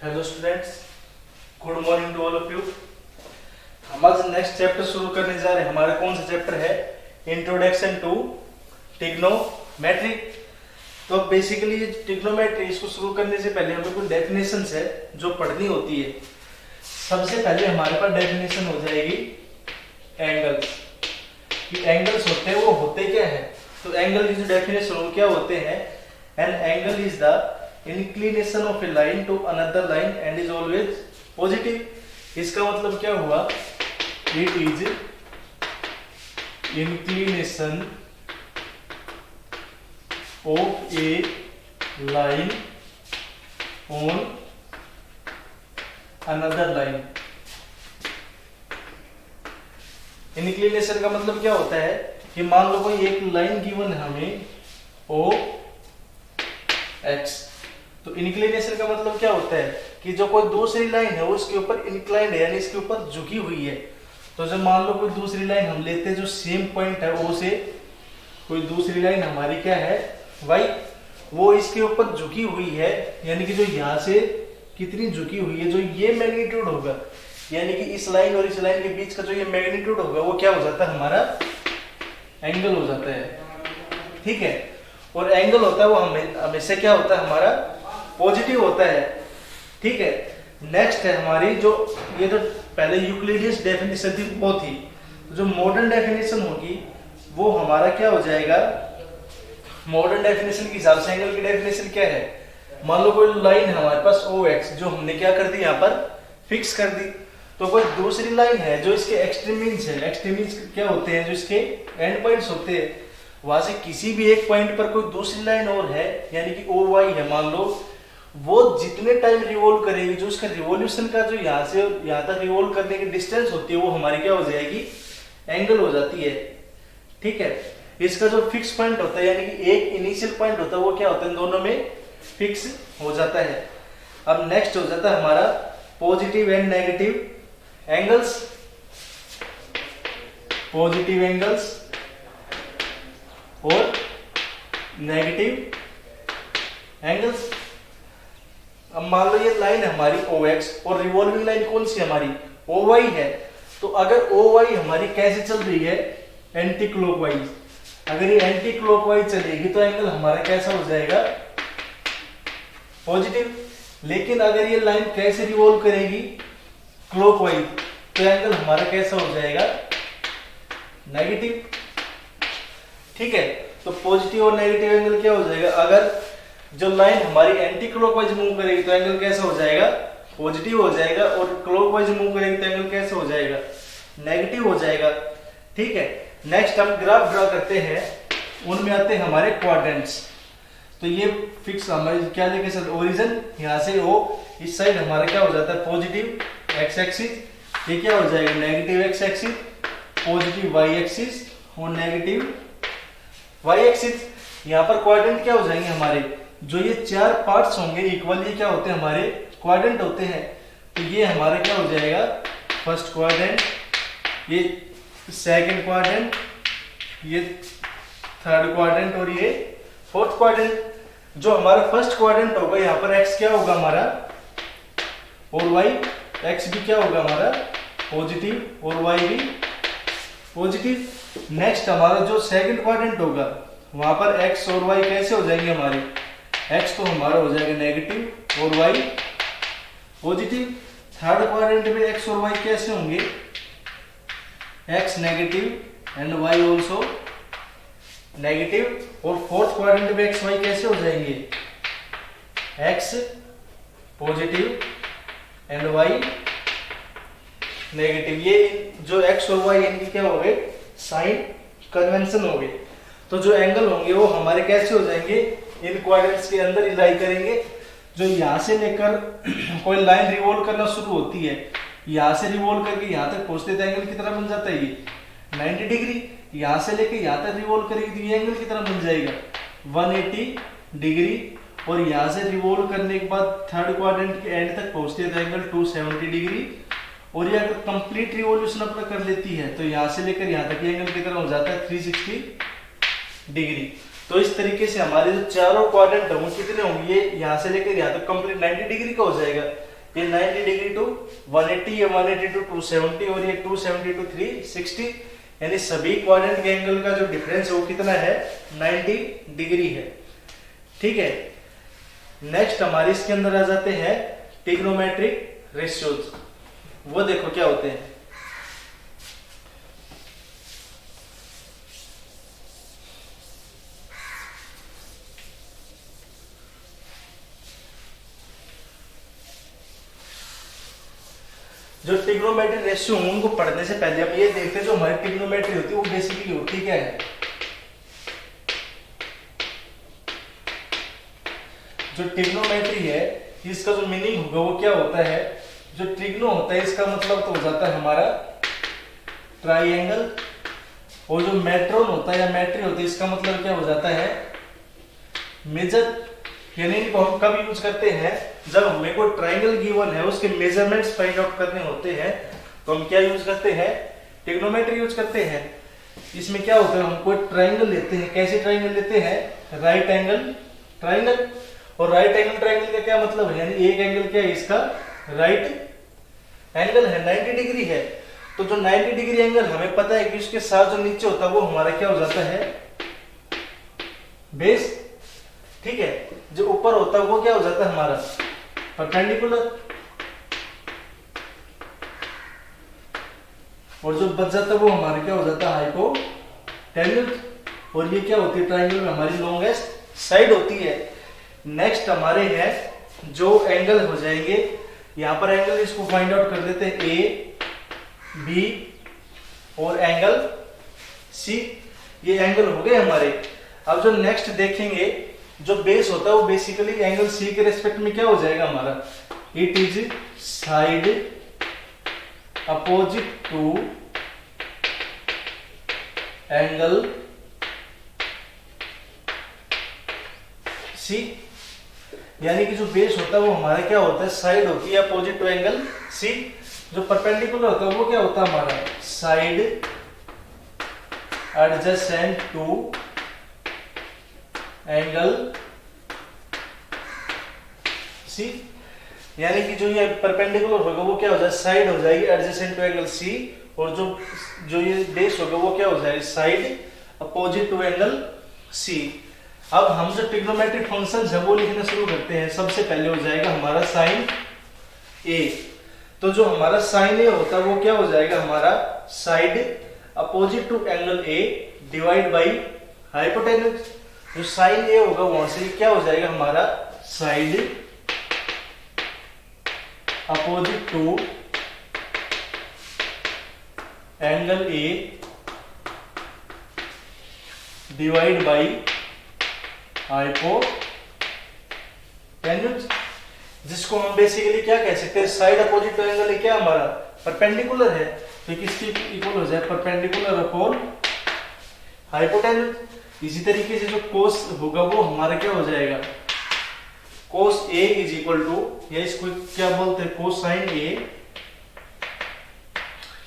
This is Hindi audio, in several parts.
Hello students, good morning to all of you. हम आज नेक्स्ट चैप्टर शुरू करने जा रहे हैं। हमारा कौन सा चैप्टर है? Introduction to trigonometry. तो बेसिकली ट्रिग्नोमेट्री, इसको शुरू करने से पहले हमें कुछ डेफिनेशंस है जो पढ़नी होती है। सबसे पहले हमारे पास डेफिनेशन हो जाएगी एंगल्स कि एंगल्स होते हैं वो होते क्या है। तो एंगल की जो डेफिनेशन हो क्या होते हैं? An angle is the inclination of a line to another line and is always positive. इसका मतलब क्या हुआ? It is inclination of a line on another line. Inclination का मतलब क्या होता है कि मान लो कोई एक लाइन गिवन है हमें ओ एक्स। तो इंक्लिनेशन का मतलब क्या होता है कि जो कोई दूसरी लाइन है वो इसके ऊपर इंक्लाइंड है, यानी इसके ऊपर झुकी हुई है। तो जब मान लो कोई दूसरी लाइन हम लेते हैं जो सेम पॉइंट है ओ से, कोई दूसरी लाइन हमारी क्या है वाई, वो इसके ऊपर झुकी हुई है, यानी कि जो यहाँ से कितनी झुकी हुई है, जो ये मैग्नीट्यूड होगा, यानी कि इस लाइन और इस लाइन के बीच का जो ये मैग्नीट्यूड होगा वो क्या हो जाता है? हमारा एंगल हो जाता है। ठीक है। और एंगल होता है वो हमेशा क्या होता है? हमारा पॉजिटिव होता है। ठीक है। नेक्स्ट है हमारी जो ये जो पहले यूक्लिडियस डेफिनेशन थी वो थी, जो मॉडर्न डेफिनेशन होगी वो हमारा क्या हो जाएगा? मॉडर्न डेफिनेशन के हिसाब से एंगल की डेफिनेशन क्या है? मान लो कोई लाइन है हमारे पास ओ एक्स, जो हमने क्या कर दी यहाँ पर फिक्स कर दी। तो कोई दूसरी लाइन है जो इसके एक्सट्रीमिन्स है। एक्सट्रीमिन्स क्या होते हैं? जो इसके एंड पॉइंट्स होते हैं। वहां से किसी भी एक पॉइंट पर कोई दूसरी लाइन और है, यानी कि ओ वाई है मान लो, वो जितने टाइम रिवॉल्व करेगी, जो उसका रिवॉल्यूशन का जो यहाँ से यहाँ तक रिवॉल्व करने की डिस्टेंस होती है वो हमारी क्या हो जाएगी? एंगल हो जाती है। ठीक है। इसका जो फिक्स पॉइंट होता है, यानी कि एक इनिशियल पॉइंट होता है, वो क्या होता है? दोनों में फिक्स हो जाता है। अब नेक्स्ट हो जाता है हमारा positive and negative angles. Positive angles और नेगेटिव एंगल्स। अब मान लो ये लाइन है हमारी ओ एक्स और रिवॉल्विंग लाइन कौन सी हमारी? ओ वाई है। तो अगर ओ वाई हमारी कैसे चल रही है? Anti clockwise. अगर ये एंटी क्लॉकवाइज चलेगी तो एंगल हमारा कैसा हो जाएगा? पॉजिटिव। लेकिन अगर ये लाइन कैसे रिवॉल्व करेगी? क्लॉकवाइज, तो एंगल हमारा कैसा हो जाएगा? नेगेटिव। ठीक है। तो पॉजिटिव और नेगेटिव एंगल क्या हो जाएगा? अगर जो लाइन हमारी एंटी क्लॉकवाइज मूव करेगी तो एंगल कैसा हो जाएगा? पॉजिटिव हो जाएगा। और क्लॉकवाइज मूव करेगी तो एंगल कैसा हो जाएगा? नेगेटिव हो जाएगा। ठीक है। नेक्स्ट हम ग्राफ ड्रा करते हैं, उनमें आते हैं हमारे क्वाड्रेंट्स। तो ये फिक्स हमारी क्या लेके चल, ओरिजिन यहाँ से ओ, इस साइड हमारा क्या हो जाता है? पॉजिटिव एक्स एक्सिस, ये क्या हो जाएगा? Negative x axis, positive y axis और नेगेटिव वाई एक्सिस। यहाँ पर क्वाड्रेंट क्या हो जाएंगे हमारे? जो ये चार पार्ट्स होंगे इक्वल, ये क्या होते हैं? हमारे क्वाड्रेंट होते हैं। तो ये हमारा क्या हो जाएगा? फर्स्ट क्वाड्रेंट, ये सेकंड क्वाड्रेंट, ये थर्ड क्वाड्रेंट और ये फोर्थ क्वाड्रेंट। जो हमारा फर्स्ट क्वाड्रेंट होगा यहाँ पर एक्स क्या होगा हमारा? और वाई, एक्स भी क्या होगा हमारा? पॉजिटिव और वाई भी पॉजिटिव। नेक्स्ट हमारा जो सेकंड क्वाड्रेंट होगा वहां पर एक्स और वाई कैसे हो जाएंगे हमारे? एक्स तो हमारा हो जाएगा नेगेटिव और वाई पॉजिटिव। थर्ड क्वाड्रेंट में एक्स और वाई कैसे होंगे? X negative and y also negative. और फोर्थ क्वाड्रेंट में एक्स वाई कैसे हो जाएंगे? X positive and y negative. ये जो एक्स और वाई इनकी क्या हो गए? साइन कन्वेंशन हो गए। तो जो एंगल होंगे वो हमारे कैसे हो जाएंगे? इन क्वाड्रेंट्स के अंदर इलाई करेंगे। जो यहाँ से लेकर कोई लाइन रिवॉल्व करना शुरू होती है, यहाँ से रिवॉल्व करके यहाँ तक पहुंचते तो एंगल कितना बन जाता है? ये 90 डिग्री। यहाँ से लेके यहाँ तक रिवॉल्व करेगी तो ये एंगल कितना बन जाएगा? 180 डिग्री। और यहाँ से रिवॉल्व करने के बाद थर्ड क्वाड्रेंट के एंड तक पहुंचते हैं तो एंगल 270 डिग्री। और ये अगर कंप्लीट रिवॉल्यूशन अपना कर लेती है तो यहाँ से लेकर यहाँ तक ये एंगल कितना हो जाता है? 360 डिग्री। तो इस तरीके से हमारे जो चारों क्वाड्रेंट होंगे कितने होंगे, यहाँ से लेकर यहाँ तक कंप्लीट 90 डिग्री का हो जाएगा। ये 90 डिग्री टू 180, ये 180 टू 270 और ये 270 टू 360, यानी सभी क्वाड्रेंट के एंगल का जो डिफरेंस है वो कितना है 90 डिग्री है। ठीक है, नेक्स्ट हमारे इसके अंदर आ जाते हैं ट्रिग्नोमेट्रिक रेशियोज। वो देखो क्या होते हैं। जो ट्रिग्नोमेट्री रेशियो उनको पढ़ने से पहले हम ये देखते हैं जो हमारी ट्रिग्नोमेट्री होती है वो बेसिकली होती क्या है। जो ट्रिग्नोमेट्री है इसका जो मीनिंग होगा वो क्या होता है, जो ट्रिग्नो होता है इसका मतलब तो हो जाता है हमारा ट्राइएंगल, और जो मेट्रोन होता है या मेट्री होती है इसका मतलब क्या हो जाता है मेजर। यानी इनको हम कब यूज करते हैं, जब हमें कोई ट्राइंगल गिवन है उसके मेजरमेंट्स फाइंड आउट करने होते हैं तो हम क्या यूज करते हैं, ट्रिग्नोमेट्री यूज करते हैं। इसमें क्या होता है, हम कोई ट्राइंगल लेते हैं। कैसे ट्राइंगल लेते हैं, राइट एंगल ट्राइंगल। और राइट एंगल ट्राइंगल का क्या मतलब है, यानी एक एंगल क्या है इसका राइट एंगल है, 90 डिग्री है। तो जो 90 डिग्री एंगल हमें पता है कि उसके साथ जो नीचे होता है वो हमारा क्या हो जाता है बेस। ठीक है, जो ऊपर होता है वो क्या हो जाता है हमारा परपेंडिकुलर, और जो बच जाता है वो हमारा क्या हो जाता है हाइपोटेन्यूज। और ये क्या होती है ट्रायंगल में हमारी लॉन्गेस्ट साइड होती है। नेक्स्ट हमारे हैं जो एंगल हो जाएंगे, यहां पर एंगल इसको फाइंड आउट कर देते हैं ए बी और एंगल सी, ये एंगल हो गए हमारे। अब जो नेक्स्ट देखेंगे जो बेस होता है वो बेसिकली एंगल सी के रेस्पेक्ट में क्या हो जाएगा हमारा, it is side opposite to angle C. यानी कि जो बेस होता है वो हमारा क्या होता है साइड होती है अपोजिट टू एंगल सी। जो परपेंडिकुलर होता है वो क्या होता है हमारा side adjacent to angle C. यानी कि जो ये परपेंडिकुलर होगा वो क्या हो जाएगा साइड हो जाएगी एडजेसेंट टू एंगल सी, और जो ये बेस होगा वो क्या हो जाएगा side opposite to angle C. अब हम जो ट्रिग्नोमेट्रिक फंक्शंस है वो लिखना शुरू करते हैं। सबसे पहले हो जाएगा हमारा साइन ए। तो जो हमारा साइन ए होता है वो क्या हो जाएगा हमारा side opposite to angle A divide by hypotenuse. जो साइन ए होगा वहां से क्या हो जाएगा हमारा side opposite to angle A divide by hypotenuse, जिसको हम बेसिकली क्या कह सकते हैं side opposite to angle A क्या हमारा परपेंडिकुलर है, तो किसकी इक्वल हो जाए परपेंडिकुलर अपॉन हाइपोटेन्यूज। इसी तरीके से जो कोस होगा वो हमारा क्या हो जाएगा कोस ए इज इक्वल टू, या इसको क्या बोलते हैं कोसाइन ए,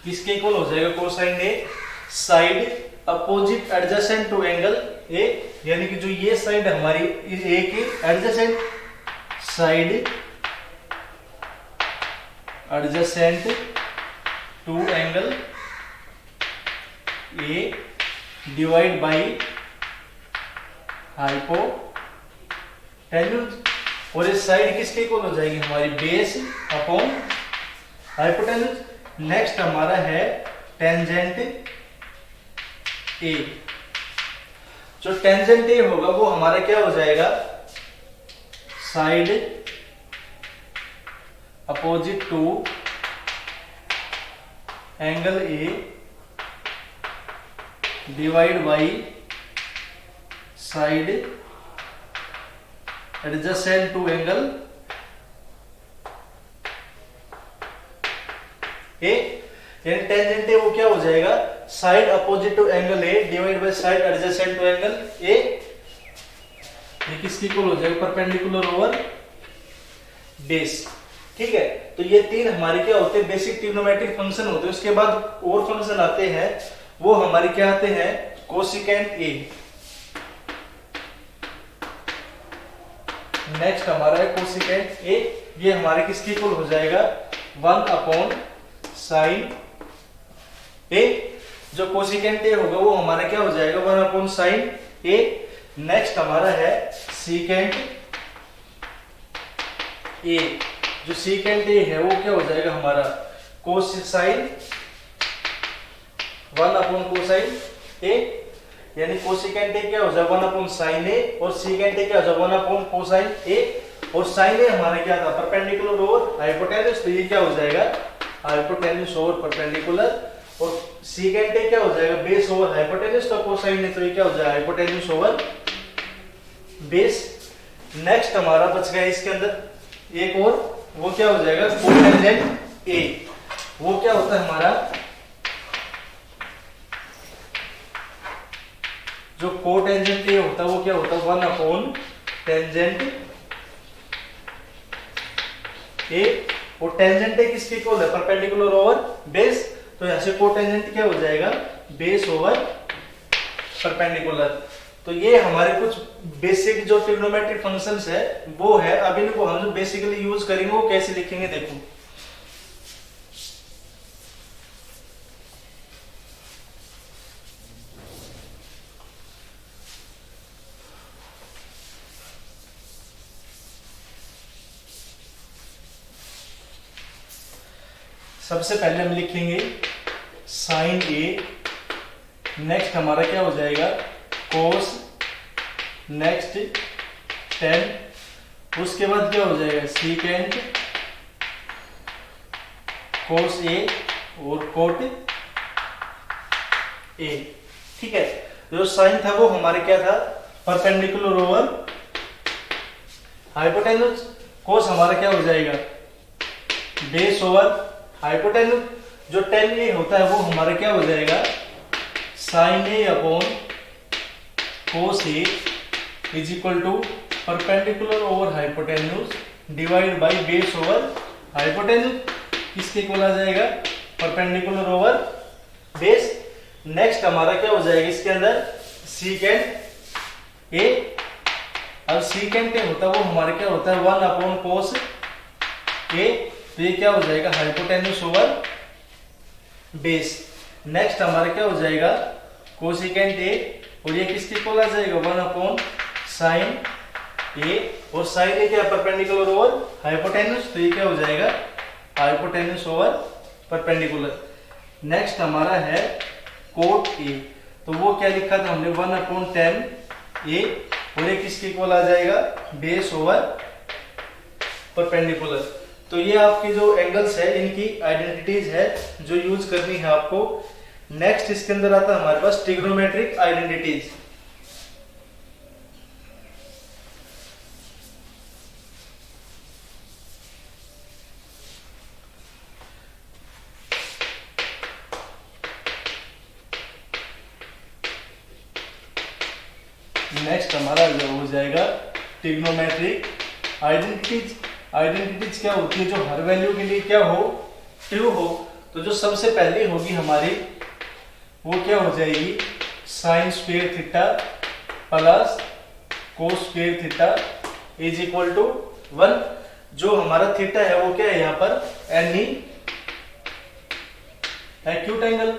किसके इक्वल हो जाएगा cosine A side opposite adjacent to angle A. यानी कि जो ये साइड हमारी ए की adjacent side adjacent to angle A divide by hypotenuse, और इस साइड किसके इक्वल हो जाएगी हमारी बेस अपॉन हाइपोटेन्यूज। नेक्स्ट हमारा है टेंजेंट ए। जो टेंजेंट ए होगा वो हमारा क्या हो जाएगा side opposite to angle A divide by side adjacent to angle A. यानी टेंजेंट ए वो क्या हो जाएगा side opposite to angle A divide by side adjacent to angle A. ये किसकी इक्वल हो जाएगा परपेंडिकुलर ओवर बेस। ठीक है, तो ये तीन हमारे क्या होते हैं बेसिक ट्रिग्नोमेट्रिक फंक्शन होते हैं। उसके बाद और फंक्शन आते हैं, वो हमारे क्या आते हैं कोसिकेंट ए। नेक्स्ट हमारा है कोसिकेंट ए, ये हमारे किसके इक्वल हो जाएगा 1 अपॉन साइन ए। जो कोसिकेंट ए होगा वो हमारा क्या हो जाएगा 1 अपॉन साइन ए। नेक्स्ट हमारा है सीकेंट ए, जो सीकेंट ए है वो क्या हो जाएगा हमारा कोसाइन 1 अपॉन कोसाइन ए, यानी कोसिकेंट ए क्या हो जाएगा 1 अपॉन साइन ए और सीकेंट ए क्या हो जाएगा 1 अपॉन कोसाइन ए। और साइन ए हमारा क्या था परपेंडिकुलर ओवर हाइपोटेन्यूज, तो ये क्या हो जाएगा हाइपोटेन्यूज ओवर परपेंडिकुलर। और सीकेंट ए क्या हो जाएगा बेस ओवर हाइपोटेन्यूज, तो कोसाइन ए तो ये क्या हो जाएगा हाइपोटेन्यूज ओवर बेस। नेक्स्ट हमारा बच गया इसके अंदर एक और, वो क्या हो जाएगा कोटेंजेंट ए। वो क्या होता है हमारा जो कोटेंजेंट ए होता है वो क्या होता है 1 अपॉन टेंजेंट ए। और टेंजेंट ए किसके इक्वल है परपेंडिकुलर ओवर बेस, तो यहां से कोटेंजेंट क्या हो जाएगा बेस ओवर परपेंडिकुलर। तो ये हमारे कुछ बेसिक जो ट्रिग्नोमेट्रिक फंक्शंस है वो है। अब इनको हम जो बेसिकली यूज करेंगे वो कैसे लिखेंगे देखो। सबसे पहले हम लिखेंगे साइन ए, नेक्स्ट हमारा क्या हो जाएगा कोस, नेक्स्ट टेन, उसके बाद क्या हो जाएगा सीकेंट कोस ए और कोट ए। ठीक है, जो साइन था वो हमारे क्या था परपेंडिकुलर ओवर हाइपोटेन्यूज, कोस हमारा क्या हो जाएगा बेस ओवर हाइपोटेन्यूज, जो टेन ए होता है वो हमारा क्या हो जाएगा sine A upon cos A is equal to perpendicular over hypotenuse divide by base over hypotenuse, किसके इक्वल आ जाएगा परपेंडिकुलर ओवर बेस। नेक्स्ट हमारा क्या हो जाएगा इसके अंदर सीकेंट ए। अब सीकेंट ए होता है वो हमारा क्या होता है 1 अपॉन कोस ए, तो ये क्या हो जाएगा हाइपोटेन्यूज ओवर बेस। नेक्स्ट हमारा क्या हो जाएगा कोसिकेंट ए और ये किसके इक्वल आ जाएगा 1 अपॉन साइन ए, और साइन ए क्या परपेंडिकुलर ओवर हाइपोटेन्यूज, तो ये क्या हो जाएगा हाइपोटेन्यूज ओवर परपेंडिकुलर। नेक्स्ट हमारा है कोट ए, तो वो क्या लिखा था हमने 1 अपॉन टेन ए और ये किसके इक्वल आ जाएगा बेस ओवर परपेंडिकुलर। तो ये आपकी जो एंगल्स है इनकी आइडेंटिटीज है जो यूज करनी है आपको। नेक्स्ट इसके अंदर आता है हमारे पास ट्रिग्नोमेट्रिक आइडेंटिटीज। नेक्स्ट हमारा जो हो जाएगा ट्रिग्नोमेट्रिक आइडेंटिटीज। आइडेंटिटीज क्या होती है जो हर वैल्यू के लिए क्या हो ट्रू हो। तो जो सबसे पहली होगी हमारी वो क्या हो जाएगी sine square theta plus cos square theta is equal to 1। जो हमारा थीटा है वो क्या है यहाँ पर एनी एक्यूट एंगल,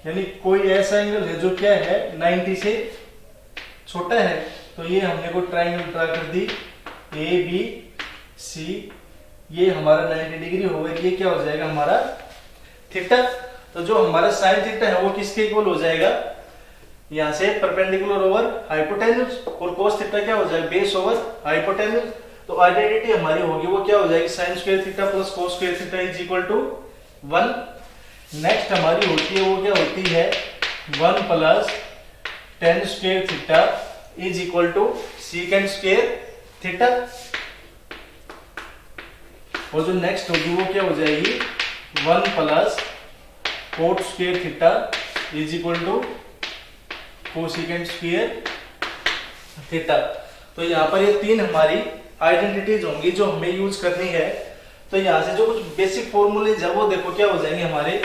यानी कोई ऐसा एंगल है जो क्या है 90 से छोटा है। तो ये हमने को ट्राइंगल ड्रा कर दी ए बी सी, ये हमारा 90 डिग्री होगा, ये क्या हो जाएगा हमारा थीटा। तो जो हमारा साइन थीटा है वो किसके इक्वल हो जाएगा यहाँ से परपेंडिकुलर ओवर हाइपोटेन्यूज, और कोस थीटा क्या हो जाएगा बेस ओवर हाइपोटेन्यूज। तो आइडेंटिटी हमारी होगी वो क्या हो जाएगी sine square theta plus cos square theta is equal to 1। Next हमारी होती है वो क्या होती है 1 plus tan square theta is equal to secant square theta. और जो नेक्स्ट होगी वो क्या हो जाएगी 1 plus cot square theta is equal to cosecant square theta. तो यहाँ पर ये तीन हमारी आइडेंटिटीज होंगी जो हमें यूज करनी है। तो यहाँ से जो कुछ बेसिक फॉर्मूलेज है वो देखो क्या हो जाएंगे हमारे।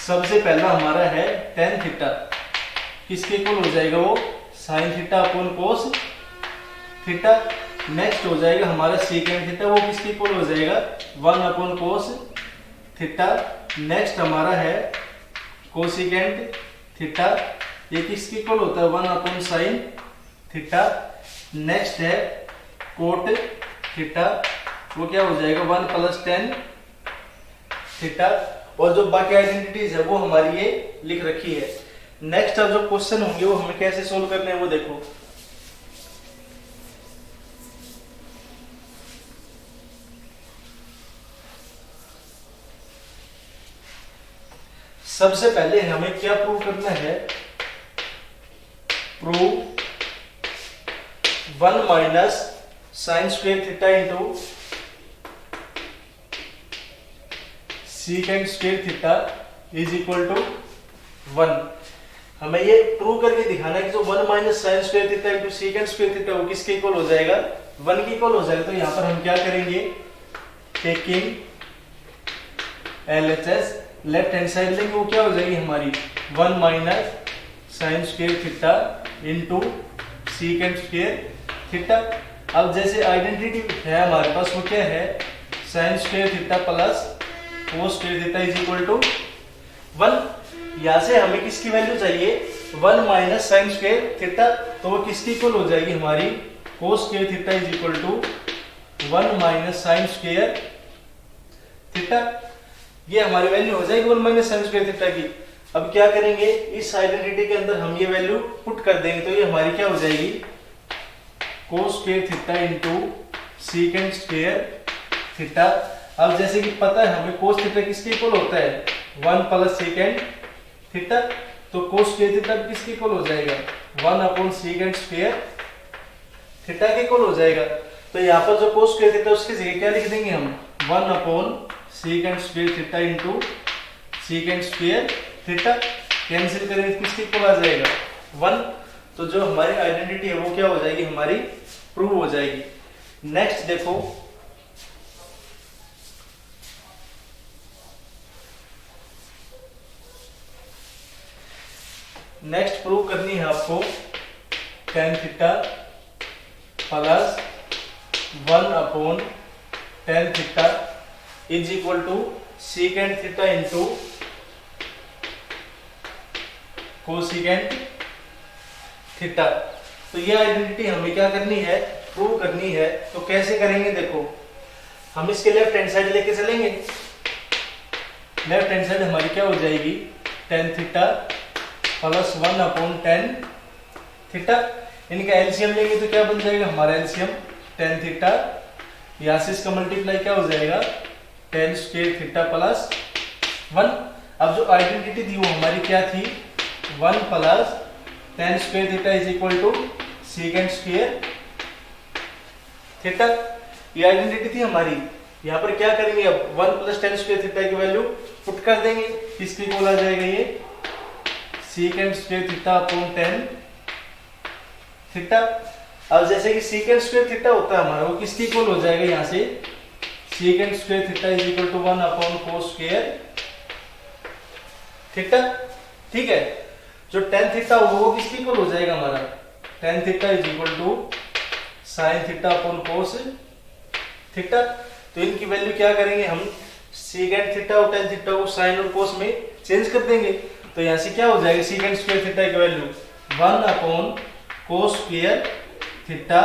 सबसे पहला हमारा है टेन थीटा, किसके इक्वल हो जाएगा वो sign theta upon cos theta. Next हो जाएगा हमारा सीकेंड थीटा, वो किसके इक्वल हो जाएगा 1 अपॉन कोस थीटा। नेक्स्ट हमारा है कोसिकेंड थीटा, ये किसके इक्वल होता है 1 अपॉन साइन थीटा। नेक्स्ट है कोट थीटा, वो क्या हो जाएगा 1 प्लस टेन थीटा। और जो बाकी आइडेंटिटीज है वो हमारी ये लिख रखी है। नेक्स्ट अब जो क्वेश्चन होंगे वो हमें कैसे सोल्व करने हैं वो देखो। सबसे पहले हमें क्या प्रूव करना है, prove 1 minus sine square theta into secant square theta is equal to 1। हमें ये प्रूव करके दिखाना है कि जो 1 minus sine square theta into secant square theta वो किसके इक्वल हो जाएगा 1 के इक्वल हो जाएगा। तो यहां पर हम क्या करेंगे, taking LHS left hand side लेंगे, वो क्या हो जाएगी हमारी 1 minus sine square theta into secant square theta. अब जैसे आइडेंटिटी है हमारे पास वो क्या है sine square theta plus cos square theta is equal to 1। यहां से हमें किसकी वैल्यू चाहिए 1 माइनस साइन स्क्वायर थीटा, तो वो किसकी इक्वल हो जाएगी हमारी cos square theta is equal to 1 minus sine square theta. ये हमारी वैल्यू हो जाएगी 1 माइनस साइन स्क्वायर थीटा की। अब क्या करेंगे, इस आइडेंटिटी के अंदर हम ये वैल्यू पुट कर देंगे, तो ये हमारी क्या हो जाएगी कोस square theta into secant square theta. अब जैसे कि पता है हमें कोस थीटा किसके इक्वल होता है 1 प्लस सीकेंड थीटा, तो कोस स्क्वायर थीटा किसके इक्वल हो जाएगा 1 अपॉन सीकेंड स्क्वायर थीटा के इक्वल हो जाएगा। तो यहाँ पर जो कोस स्क्वायर थीटा उसकी जगह क्या लिख देंगे हम 1 upon सीकेंड square theta into secant square theta. Cancel करेंगे किसके इक्वल आ जाएगा 1। तो जो हमारी आइडेंटिटी है वो क्या हो जाएगी हमारी प्रूव हो जाएगी। नेक्स्ट देखो, नेक्स्ट प्रूव करनी है आपको tan theta plus 1 upon tan theta is equal to secant theta into cosecant theta. तो ये आइडेंटिटी हमें क्या करनी है प्रूव करनी है। तो कैसे करेंगे देखो, हम इसके लेफ्ट हैंड साइड लेके चलेंगे। लेफ्ट हैंड साइड हमारी क्या हो जाएगी tan theta plus 1 upon tan theta. इनका एलसीएम लेंगे तो क्या बन जाएगा हमारा एलसीएम tan थीटा, यहां से इसका मल्टीप्लाई क्या हो जाएगा tan स्क्वायर थीटा प्लस 1। अब जो आइडेंटिटी थी वो हमारी क्या थी 1 plus tan square theta is equal to secant square theta. ये आइडेंटिटी थी हमारी। यहाँ पर क्या करेंगे अब 1 प्लस tan स्क्वायर थीटा की वैल्यू पुट कर देंगे, किसकी इक्वल आ जाएगा ये secant square theta upon tan theta. अब जैसे कि सीकेंड स्क्वायर थीटा होता है हमारा वो किसकी इक्वल हो जाएगा यहाँ से secant square theta is equal to 1 upon cos square theta. ठीक है, जो tan थीटा होगा वो किसकी इक्वल हो जाएगा हमारा tan theta is equal to sine theta upon cos theta. तो इनकी वैल्यू क्या करेंगे हम सीकेंड थीटा और tan थीटा को साइन और कोस में चेंज कर देंगे। तो यहां से क्या हो जाएगा सीकेंड स्क्वायर थीटा की value 1 upon cos square theta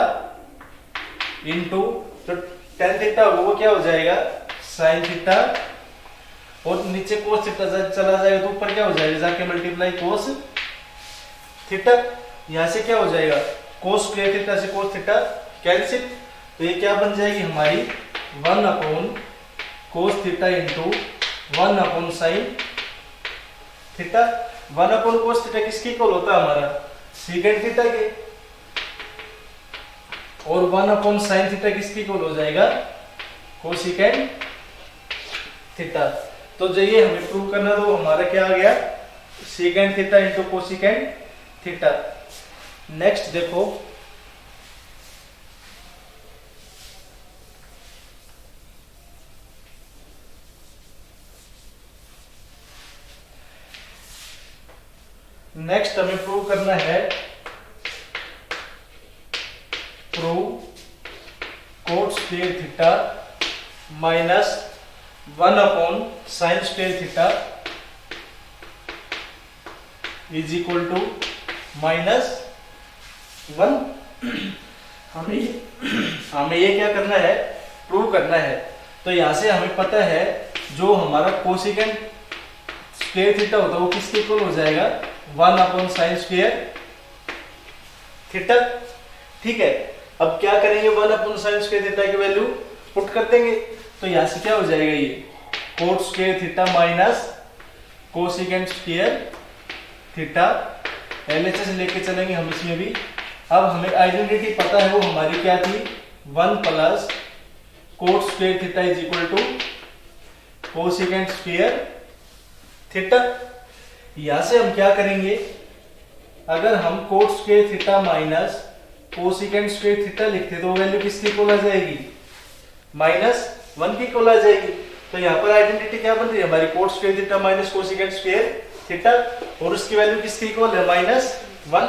into जो tan थीटा होगा वो क्या हो जाएगा साइन थीटा, और नीचे कोस थीटा चला जाएगा तो ऊपर क्या हो जाएगा जाके मल्टीप्लाई कोस थीटा। यहां से क्या हो जाएगा कोस स्क्वायर थीटा से कोस थीटा कैंसिल, तो ये क्या बन जाएगी हमारी 1 upon cos theta into 1 upon sine theta. 1 upon cos theta किसकी इक्वल होता है हमारा सीकेंड थीटा के, और 1 अपॉन साइन थीटा किसकी इक्वल हो जाएगा कोसिकेंड थीटा। तो जो ये हमें प्रूव करना तो हमारा क्या आ गया secant theta into cosecant theta. Next देखो, नेक्स्ट हमें प्रूव करना है prove cot square theta minus 1 upon sine square theta is equal to -1। हमें ये क्या करना है, प्रूव करना है। तो यहां से हमें पता है जो हमारा कोसेकेंट स्क्वायर थीटा होता है वो किसके इक्वल हो जाएगा, 1 अपॉन साइन स्क्वायर थीटा। ठीक है, अब क्या करेंगे, 1 अपॉन साइन स्क्वायर थीटा की वैल्यू पुट कर देंगे। तो यहां से क्या हो जाएगा, ये coat square theta minus cosecant square theta, LHS लेके चलेंगे हम इसमें भी। अब हमें आइडेंटिटी पता है, वो हमारी क्या थी, 1 plus cot square theta is equal to cosecant square theta. यहां से हम क्या करेंगे, अगर हम cot square theta minus cosecant square theta लिखते तो वैल्यू किसकी इक्वल आ जाएगी, -1 की इक्वल आ जाएगी। तो यहाँ पर आइडेंटिटी क्या बन रही है हमारी, coat square theta minus cosecant square theta, और उसकी वैल्यू किसकी इक्वल है, -1।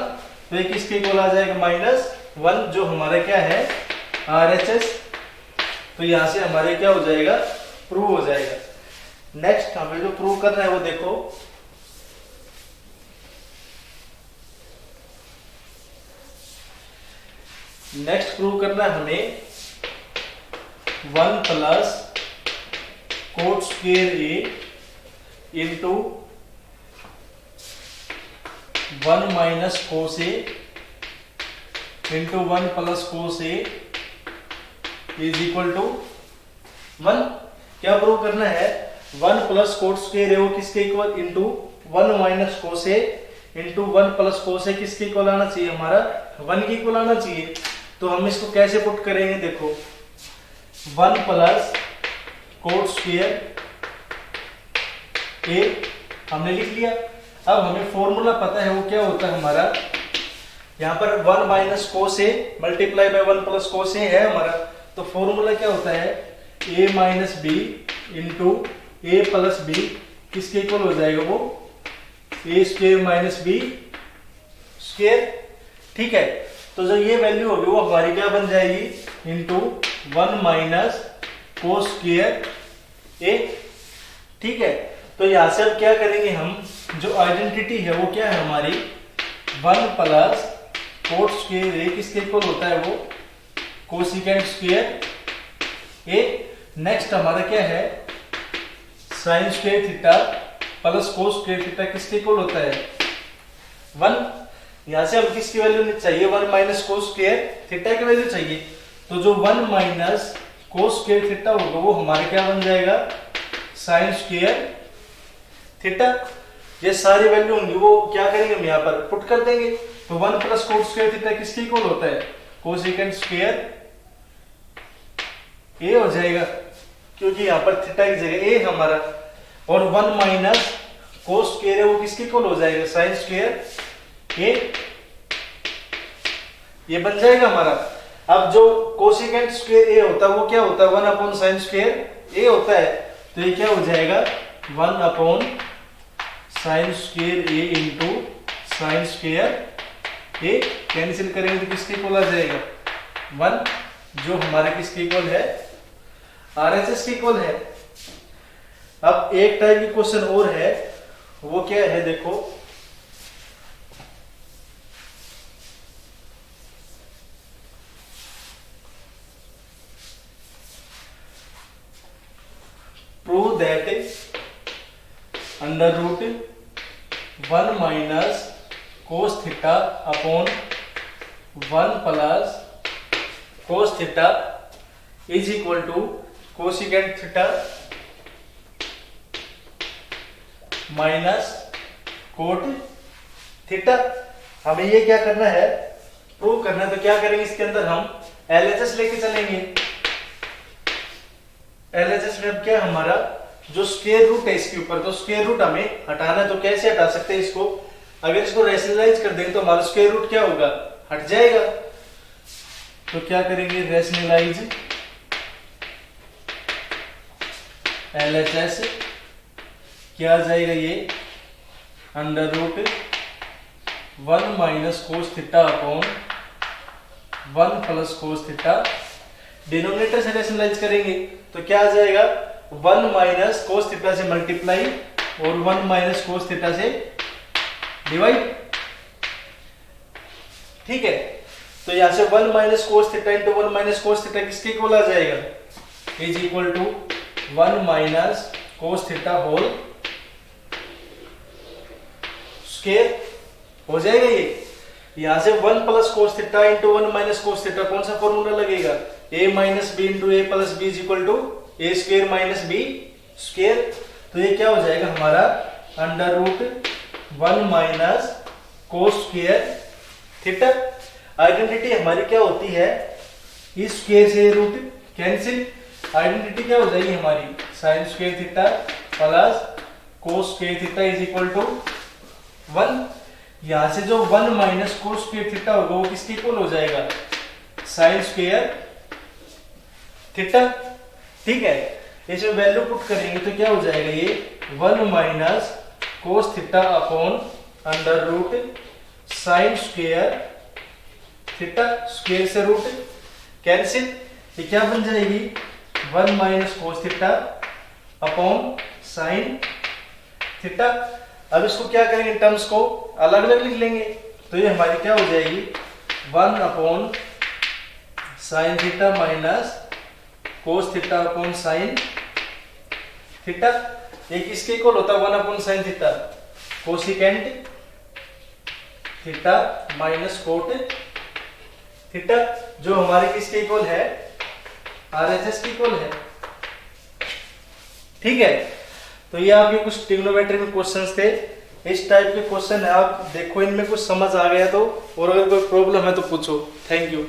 तो ये किसके इक्वल आ जाएगा, -1, जो हमारा क्या है, RHS। तो यहां से हमारे क्या हो जाएगा, प्रूव हो जाएगा। नेक्स्ट हमें जो प्रूव करना है वो देखो, नेक्स्ट प्रूव करना है हमें 1 plus cot square A into 1 minus cos A into 1 plus cos A is equal to 1। क्या प्रूव करना है, 1 प्लस कोट स्क्वायर ए वो किसके equal, into 1 minus cos A into 1 plus cos ए किसके इक्वल आना चाहिए, हमारा 1 के इक्वल आना चाहिए। तो हम इसको कैसे पुट करेंगे, देखो 1 प्लस कोट स्क्वायर ए हमने लिख लिया। अब हमें फॉर्मूला पता है, वो क्या होता है हमारा, यहाँ पर 1 minus cos A multiply by 1 plus cos A है हमारा। तो फॉर्मूला क्या होता है, a minus B into A plus B किसके इक्वल हो जाएगा, वो A square minus B square. ठीक है, तो जो ये वैल्यू होगी वो हमारी क्या बन जाएगी, इंटू 1 माइनस कोस स्क्वायर ए। ठीक है, तो यहां से अब क्या करेंगे, हम जो आइडेंटिटी है वो क्या है हमारी, 1 प्लस कोट स्क्वायर ए किसके इक्वल होता है, वो कोसेकेंट स्क्वायर ए। नेक्स्ट हमारा क्या है, sine square theta plus cos square theta किसके इक्वल होता है, 1। यहां से हम किसकी वैल्यू चाहिए, 1 माइनस कोस स्क्वायर थीटा की वैल्यू चाहिए। तो जो 1 माइनस कोस स्क्वायर थीटा होगा वो हमारे क्या बन जाएगा, साइन स्क्वायर थीटा। ये सारी वैल्यू होंगी वो क्या करेंगे, हम यहाँ पर पुट कर देंगे। तो 1 प्लस कोट स्क्वायर थीटा किसके इक्वल होता है, कोसेकेंट स्क्वायर ए हो जाएगा, क्योंकि यहाँ पर थीटा की जगह ए हमारा, और 1 माइनस कोस स्क्वायर है वो किसके इक्वल हो जाएगा, साइन स्क्वायर ए। ये बन जाएगा हमारा। अब जो कोसेकेंट स्क्वायर ए होता है वो क्या होता है, 1 अपॉन साइन स्क्वायर ए होता है। तो ये क्या हो जाएगा, 1 upon sine square A into sine square A. Cancel करेंगे तो किसके इक्वल आ जाएगा, 1, जो हमारे किसके इक्वल है, RHS के इक्वल है। अब एक टाइप की क्वेश्चन और है, वो क्या है देखो, prove that under root 1 minus cos theta upon 1 plus cos theta is equal to cosecant theta minus cot theta. हमें ये क्या करना है, प्रूव करना है। तो क्या करेंगे, इसके अंदर हम LHS लेके चलेंगे। LHS में अब क्या हमारा जो स्क्वायर रूट है इसके ऊपर, तो स्क्वायर रूट हमें हटाना है। तो कैसे हटा सकते हैं इसको, अगर इसको रैशनलाइज कर देंगे तो हमारा स्क्वायर रूट क्या होगा, हट जाएगा। तो क्या करेंगे, रैशनलाइज LHS क्या आ जाएगा, ये under root 1 minus cos theta upon 1 plus cos theta denominator से रैशनलाइज करेंगे तो क्या आ जाएगा, 1 माइनस कोस थीटा से मल्टीप्लाई और 1 माइनस कोस थीटा से डिवाइड। ठीक है, तो यहां से 1 minus cos theta into 1 minus cos theta किसके इक्वल आ जाएगा, is equal to 1 minus cos theta whole square हो जाएगा। ये यहां से 1 plus cos theta into 1 minus cos theta कौन सा फॉर्मूला लगेगा, a minus B into A plus b is equal to a square minus B square. तो ये क्या हो जाएगा हमारा under root 1 minus cos square theta. Identity हमारी क्या होती है, इस स्क्वायर से रूट कैंसिल, आइडेंटिटी क्या हो जाएगी हमारी sine square theta plus cos square theta is equal to 1। यहां से जो 1 माइनस कोस स्क्वायर थीटा होगा वो किसके इक्वल हो जाएगा, साइन स्क्वायर थीटा। ठीक है, इसमें वैल्यू पुट करेंगे तो क्या हो जाएगा, ये 1 minus cos theta upon under root sine square theta, square से रूट कैंसिल, ये क्या बन जाएगी 1 minus cos theta upon sine theta. अब इसको क्या करेंगे, टर्म्स को अलग अलग लिख लेंगे तो ये हमारी क्या हो जाएगी 1 upon sine theta minus cos theta upon sine theta. ये किसके इक्वल होता है 1 upon sine theta, cosecant theta minus cot theta, जो हमारे किसके इक्वल है, आरएचएस के इक्वल है। ठीक है, तो ये आपके कुछ ट्रिग्नोमेट्री में क्वेश्चंस थे, इस टाइप के क्वेश्चन है, आप देखो इनमें कुछ समझ आ गया तो, और अगर कोई प्रॉब्लम है तो पूछो। Thank you.